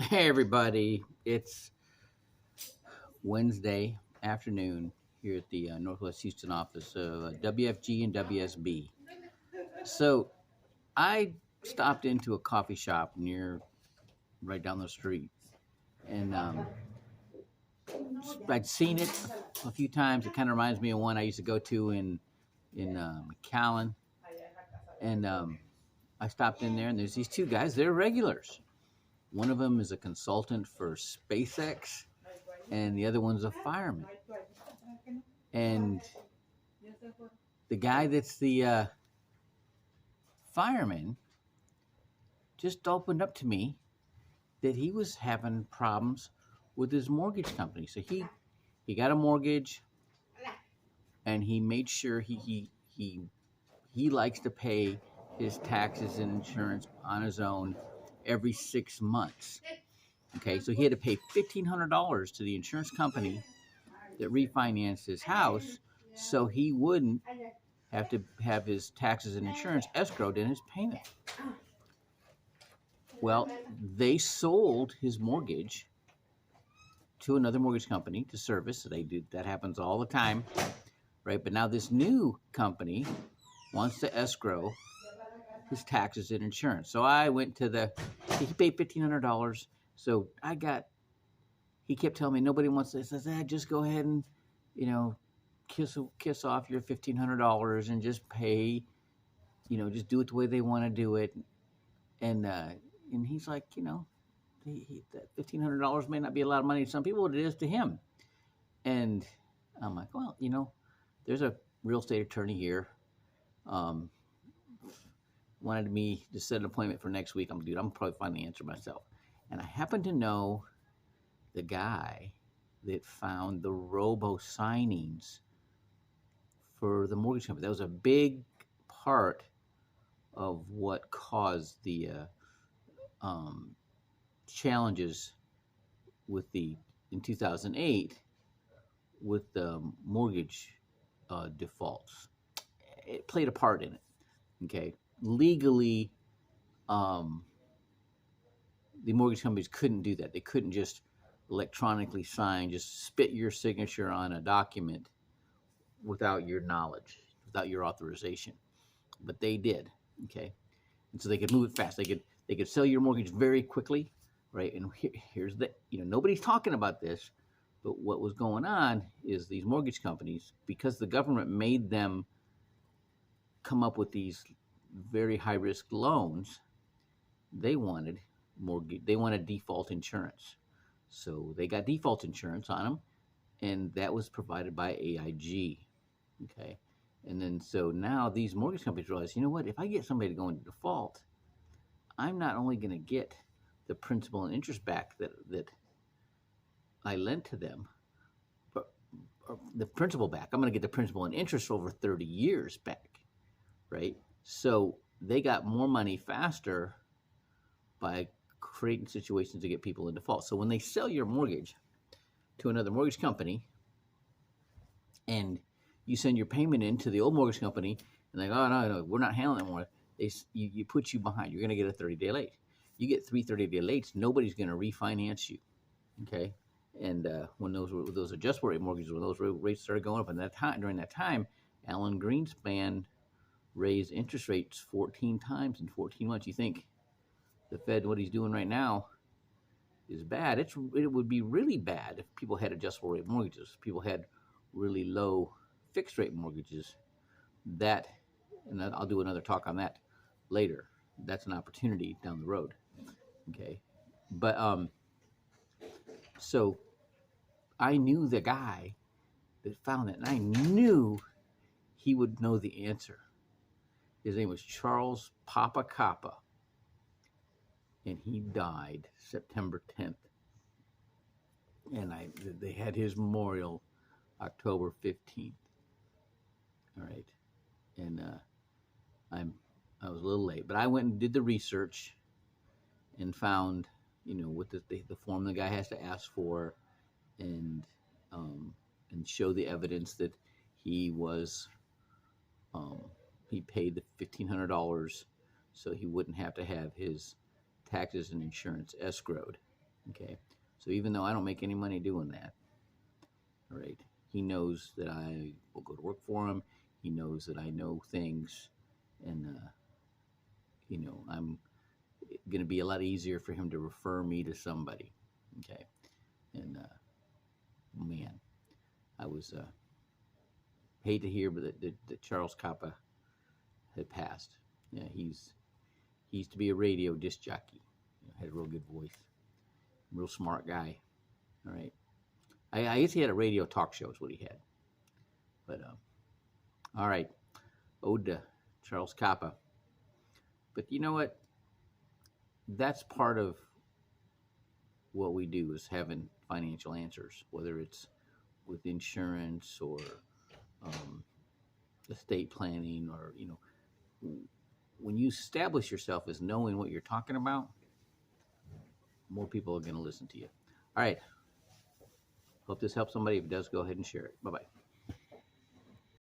Hey everybody, it's Wednesday afternoon here at the Northwest Houston office of WFG and WSB. So I stopped into a coffee shop near right down the street, and I'd seen it a few times. It kind of reminds me of one I used to go to in McAllen, and I stopped in there, and there's these two guys. They're regulars. One of them is a consultant for SpaceX, and the other one's a fireman. And the guy that's the fireman just opened up to me that he was having problems with his mortgage company. So he got a mortgage, and he made sure he likes to pay his taxes and insurance on his own every 6 months. Okay, so he had to pay $1,500 to the insurance company that refinanced his house, so he wouldn't have to have his taxes and insurance escrowed in his payment. Well, they sold his mortgage to another mortgage company to service. So they do that, happens all the time, right? But now this new company wants to escrow his taxes and insurance. So I went to he paid $1,500. So he kept telling me nobody wants this. I said, just go ahead and, kiss off your $1,500 and just pay, just do it the way they want to do it. And he's like, that $1,500 may not be a lot of money to some people, but it is to him. And I'm like, well, there's a real estate attorney here. Wanted me to set an appointment for next week. I'm probably find the answer myself. And I happen to know the guy that found the robo signings for the mortgage company. That was a big part of what caused the challenges in 2008 with the mortgage defaults. It played a part in it. Okay, legally, the mortgage companies couldn't do that. They couldn't just electronically sign, just spit your signature on a document without your knowledge, without your authorization. But they did. Okay, and so they could move it fast. They could sell your mortgage very quickly, right? And here's nobody's talking about this, but what was going on is these mortgage companies, because the government made them come up with these very high risk loans, they wanted default insurance. So they got default insurance on them, and that was provided by AIG. Okay. And then so now these mortgage companies realize, you know what, if I get somebody to go into default, I'm not only going to get the principal and interest back that I lent to them, but the principal back. I'm going to get the principal and interest over 30 years back, right? So they got more money faster by creating situations to get people in default. So when they sell your mortgage to another mortgage company and you send your payment in to the old mortgage company and they go, oh, no, we're not handling it anymore. You put you behind. You're going to get a 30-day late. You get 3 30-day lates, nobody's going to refinance you, okay? And when those adjustable rate mortgages, when those rates started going up, and during that time, Alan Greenspan raised interest rates 14 times in 14 months. You think the Fed, what he's doing right now, is bad? It would be really bad if people had adjustable rate mortgages. People had really low fixed rate mortgages. And I'll do another talk on that later. That's an opportunity down the road. Okay, but so I knew the guy that found it, and I knew he would know the answer. His name was Charles Pappa Koppa, and he died September 10th. And they had his memorial October 15th. All right, and I was a little late, but I went and did the research and found, what the form the guy has to ask for, and show the evidence that he paid the $1,500 so he wouldn't have to have his taxes and insurance escrowed. Okay. So even though I don't make any money doing that, all right, he knows that I will go to work for him. He knows that I know things, and I'm going to be a lot easier for him to refer me to somebody. Okay. And man, I was hate to hear, but that Charles Koppa had passed. Yeah, he used to be a radio disc jockey. Had a real good voice, real smart guy. All right, I guess he had a radio talk show is what he had. But all right, ode to Charles Koppa. But you know what? That's part of what we do is having financial answers, whether it's with insurance or um, estate planning, or when you establish yourself as knowing what you're talking about, more people are going to listen to you. All right. Hope this helps somebody. If it does, go ahead and share it. Bye bye.